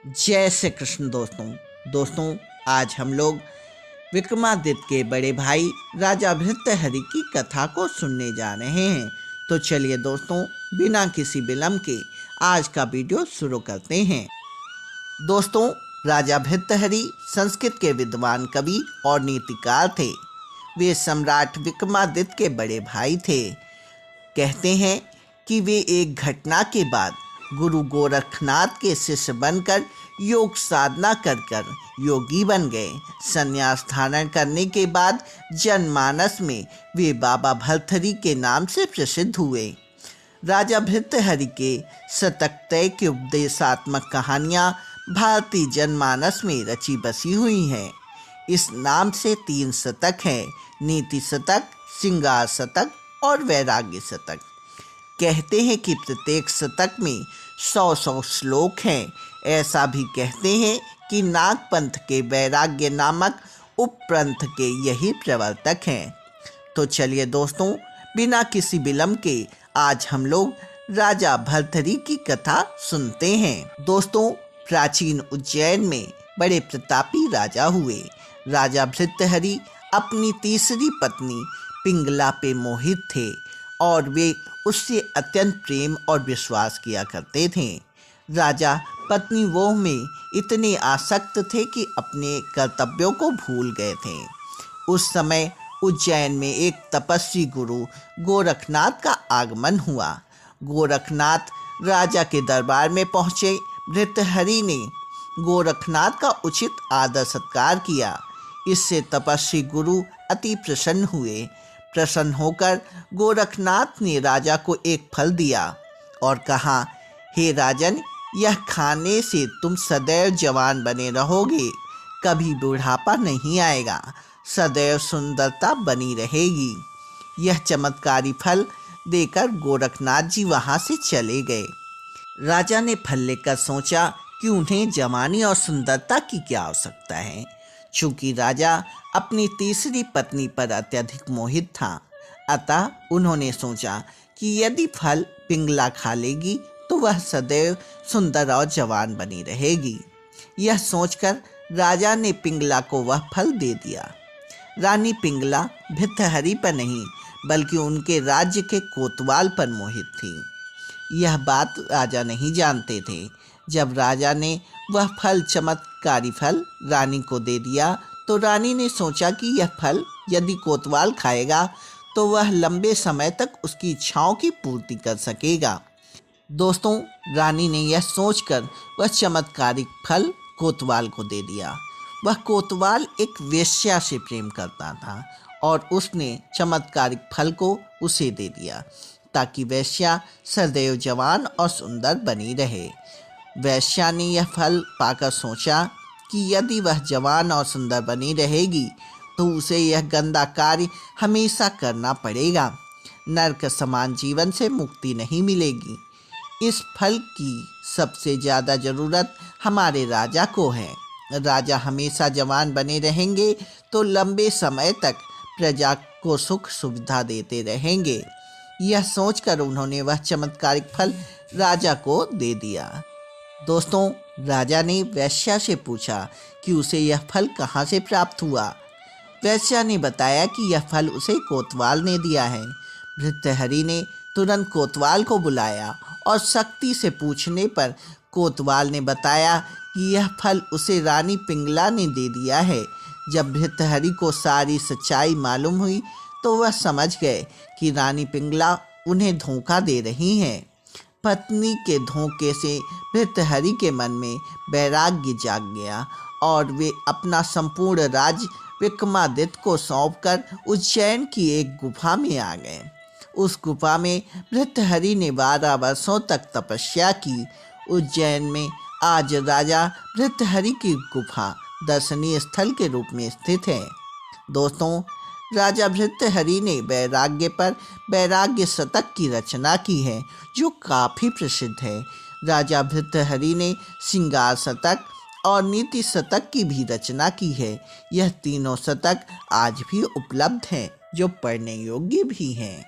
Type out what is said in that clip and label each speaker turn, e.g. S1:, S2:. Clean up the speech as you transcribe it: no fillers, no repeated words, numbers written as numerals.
S1: जय श्री कृष्ण दोस्तों आज हम लोग विक्रमादित्य के बड़े भाई राजा भृतहरि की कथा को सुनने जा रहे हैं। तो चलिए दोस्तों, बिना किसी विलंब के आज का वीडियो शुरू करते हैं। दोस्तों, राजा भृतहरि संस्कृत के विद्वान कवि और नीतिकार थे। वे सम्राट विक्रमादित्य के बड़े भाई थे। कहते हैं कि वे एक घटना के बाद गुरु गोरखनाथ के शिष्य बनकर योग साधना कर योगी बन गए। संन्यास धारण करने के बाद जनमानस में वे बाबा भर्तृहरि के नाम से प्रसिद्ध हुए। राजा भृतहरि के शतकत्रय की उपदेशात्मक कहानियाँ भारतीय जनमानस में रची बसी हुई हैं। इस नाम से 3 शतक हैं: नीति शतक, श्रृंगार शतक और वैराग्य शतक। कहते हैं कि प्रत्येक शतक में 100 श्लोक हैं। ऐसा भी कहते हैं कि नागपंथ के वैराग्य नामक उपपंथ के यही प्रवर्तक हैं। तो चलिए दोस्तों, बिना किसी विलंब के आज हम लोग राजा भर्तृहरि की कथा सुनते हैं। दोस्तों, प्राचीन उज्जैन में बड़े प्रतापी राजा हुए। राजा भर्तृहरि अपनी तीसरी पत्नी पिंगला पे मोहित थे और वे उससे अत्यंत प्रेम और विश्वास किया करते थे। राजा पत्नी वोह में इतने आसक्त थे कि अपने कर्तव्यों को भूल गए थे। उस समय उज्जैन में एक तपस्वी गुरु गोरखनाथ का आगमन हुआ। गोरखनाथ राजा के दरबार में पहुँचे। भर्तृहरि ने गोरखनाथ का उचित आदर सत्कार किया। इससे तपस्वी गुरु अति प्रसन्न हुए। प्रसन्न होकर गोरखनाथ ने राजा को एक फल दिया और कहा, हे राजन, यह खाने से तुम सदैव जवान बने रहोगे, कभी बुढ़ापा नहीं आएगा, सदैव सुंदरता बनी रहेगी। यह चमत्कारी फल देकर गोरखनाथ जी वहाँ से चले गए। राजा ने फल लेकर सोचा कि उन्हें जवानी और सुंदरता की क्या आवश्यकता है। चूँकि राजा अपनी तीसरी पत्नी पर अत्यधिक मोहित था, अतः उन्होंने सोचा कि यदि फल पिंगला खा लेगी तो वह सदैव सुंदर और जवान बनी रहेगी। यह सोचकर राजा ने पिंगला को वह फल दे दिया। रानी पिंगला भर्तृहरि पर नहीं बल्कि उनके राज्य के कोतवाल पर मोहित थी। यह बात राजा नहीं जानते थे। जब राजा ने वह चमत्कारी फल रानी को दे दिया तो रानी ने सोचा कि यह फल यदि कोतवाल खाएगा तो वह लंबे समय तक उसकी इच्छाओं की पूर्ति कर सकेगा। दोस्तों, रानी ने यह सोचकर वह चमत्कारिक फल कोतवाल को दे दिया। वह कोतवाल एक वेश्या से प्रेम करता था और उसने चमत्कारिक फल को उसे दे दिया ताकि वेश्या सदैव जवान और सुंदर बनी रहे। वेश्या ने यह फल पाकर सोचा कि यदि वह जवान और सुंदर बनी रहेगी तो उसे यह गंदा कार्य हमेशा करना पड़ेगा। नरक समान जीवन से मुक्ति नहीं मिलेगी। इस फल की सबसे ज़्यादा ज़रूरत हमारे राजा को है। राजा हमेशा जवान बने रहेंगे तो लंबे समय तक प्रजा को सुख सुविधा देते रहेंगे। यह सोचकर उन्होंने वह चमत्कारिक फल राजा को दे दिया। दोस्तों, राजा ने वेश्या से पूछा कि उसे यह फल कहाँ से प्राप्त हुआ। वेश्या ने बताया कि यह फल उसे कोतवाल ने दिया है। भर्तृहरि ने तुरंत कोतवाल को बुलाया और सख्ती से पूछने पर कोतवाल ने बताया कि यह फल उसे रानी पिंगला ने दे दिया है। जब भर्तृहरि को सारी सच्चाई मालूम हुई तो वह समझ गए कि रानी पिंगला उन्हें धोखा दे रही हैं। पत्नी के धोखे से भर्तृहरि के मन में वैराग्य जाग गया और वे अपना संपूर्ण राज्य विक्रमादित्य को सौंपकर उज्जैन की एक गुफा में आ गए। उस गुफा में भर्तृहरि ने 12 वर्षों तक तपस्या की। उज्जैन में आज राजा भर्तृहरि की गुफा दर्शनीय स्थल के रूप में स्थित है। दोस्तों, राजा भर्तृहरि ने वैराग्य पर वैराग्य शतक की रचना की है जो काफ़ी प्रसिद्ध है। राजा भर्तृहरि ने श्रृंगार शतक और नीति शतक की भी रचना की है। यह तीनों शतक आज भी उपलब्ध हैं जो पढ़ने योग्य भी हैं।